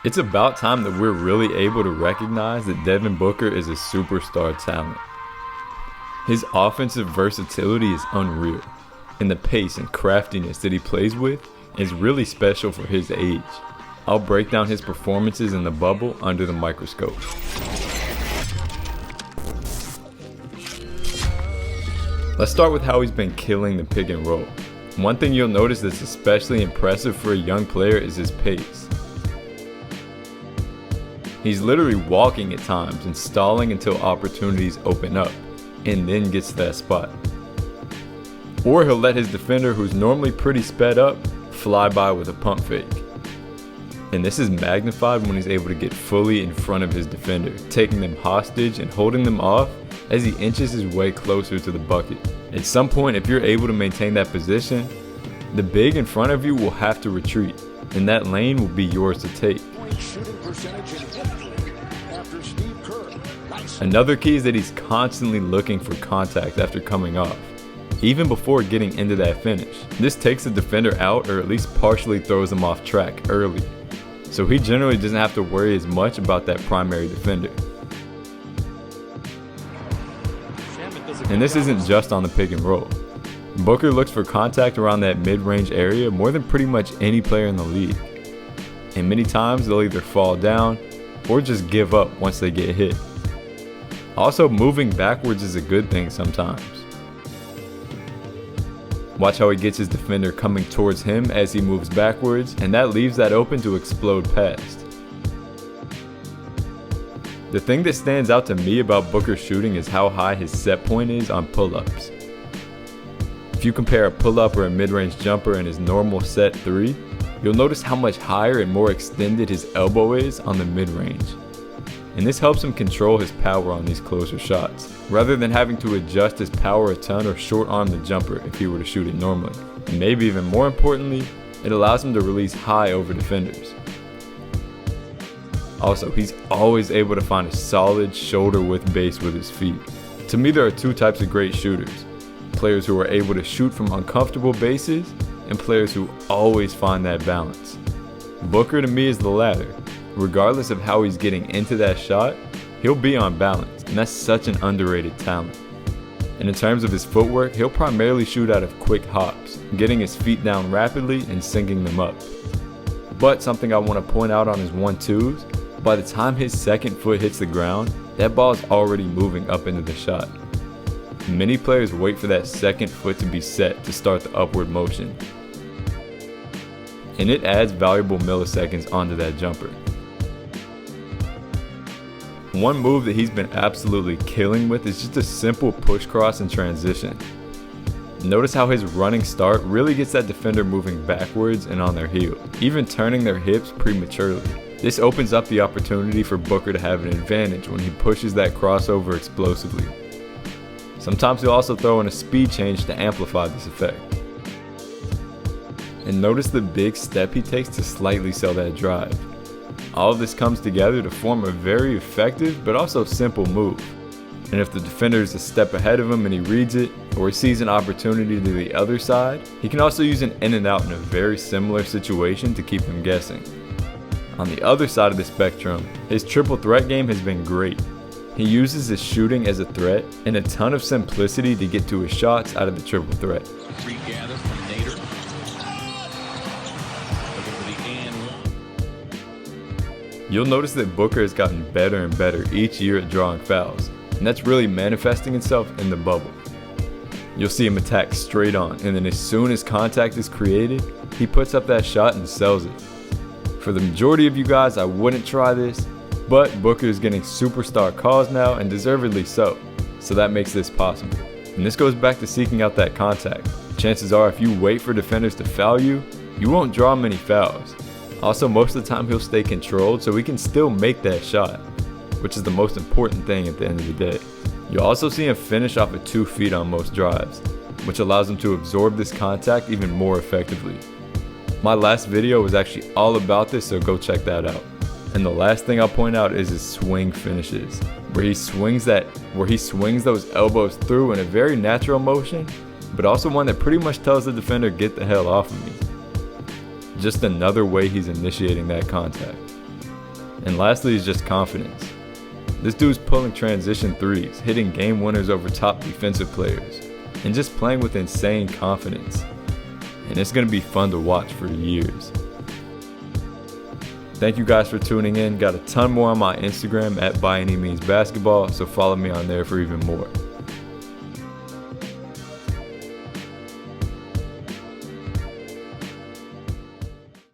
It's about time that we're really able to recognize that Devin Booker is a superstar talent. His offensive versatility is unreal, and the pace and craftiness that he plays with is really special for his age. I'll break down his performances in the bubble under the microscope. Let's start with how he's been killing the pick and roll. One thing you'll notice that's especially impressive for a young player is his pace. He's literally walking at times and stalling until opportunities open up, and then gets to that spot. Or he'll let his defender, who's normally pretty sped up, fly by with a pump fake. And this is magnified when he's able to get fully in front of his defender, taking them hostage and holding them off as he inches his way closer to the bucket. At some point, if you're able to maintain that position, the big in front of you will have to retreat, and that lane will be yours to take. Another key is that he's constantly looking for contact after coming off, even before getting into that finish. This takes the defender out, or at least partially throws him off track early, so he generally doesn't have to worry as much about that primary defender. And this isn't just on the pick and roll. Booker looks for contact around that mid-range area more than pretty much any player in the league. And many times they'll either fall down or just give up once they get hit. Also, moving backwards is a good thing sometimes. Watch how he gets his defender coming towards him as he moves backwards, and that leaves that open to explode past. The thing that stands out to me about Booker's shooting is how high his set point is on pull-ups. If you compare a pull-up or a mid-range jumper and his normal set 3, you'll notice how much higher and more extended his elbow is on the mid-range. And this helps him control his power on these closer shots, rather than having to adjust his power a ton or short arm the jumper if he were to shoot it normally. And maybe even more importantly, it allows him to release high over defenders. Also, he's always able to find a solid shoulder-width base with his feet. To me, there are two types of great shooters: players who are able to shoot from uncomfortable bases, and players who always find that balance. Booker to me is the latter. Regardless of how he's getting into that shot, he'll be on balance, and that's such an underrated talent. And in terms of his footwork, he'll primarily shoot out of quick hops, getting his feet down rapidly and sinking them up. But something I want to point out on his 1-2s, by the time his second foot hits the ground, that ball is already moving up into the shot. Many players wait for that second foot to be set to start the upward motion, and it adds valuable milliseconds onto that jumper. One move that he's been absolutely killing with is just a simple push cross in transition. Notice how his running start really gets that defender moving backwards and on their heel, even turning their hips prematurely. This opens up the opportunity for Booker to have an advantage when he pushes that crossover explosively. Sometimes he'll also throw in a speed change to amplify this effect. And notice the big step he takes to slightly sell that drive. All of this comes together to form a very effective but also simple move. And if the defender is a step ahead of him and he reads it, or he sees an opportunity to the other side, he can also use an in and out in a very similar situation to keep them guessing. On the other side of the spectrum, his triple threat game has been great. He uses his shooting as a threat and a ton of simplicity to get to his shots out of the triple threat. Regather from Nader. Looking for the and. You'll notice that Booker has gotten better and better each year at drawing fouls, and that's really manifesting itself in the bubble. You'll see him attack straight on, and then as soon as contact is created, he puts up that shot and sells it. For the majority of you guys, I wouldn't try this, but Booker is getting superstar calls now, and deservedly so that makes this possible. And this goes back to seeking out that contact. Chances are if you wait for defenders to foul you, you won't draw many fouls. Also, most of the time he'll stay controlled so he can still make that shot, which is the most important thing at the end of the day. You'll also see him finish off of 2 feet on most drives, which allows him to absorb this contact even more effectively. My last video was actually all about this, so go check that out. And the last thing I'll point out is his swing finishes, where he swings those elbows through in a very natural motion, but also one that pretty much tells the defender, get the hell off of me. Just another way he's initiating that contact. And lastly is just confidence. This dude's pulling transition threes, hitting game winners over top defensive players, and just playing with insane confidence. And it's going to be fun to watch for years. Thank you guys for tuning in. Got a ton more on my Instagram @ByAnyMeansBasketball, so follow me on there for even more.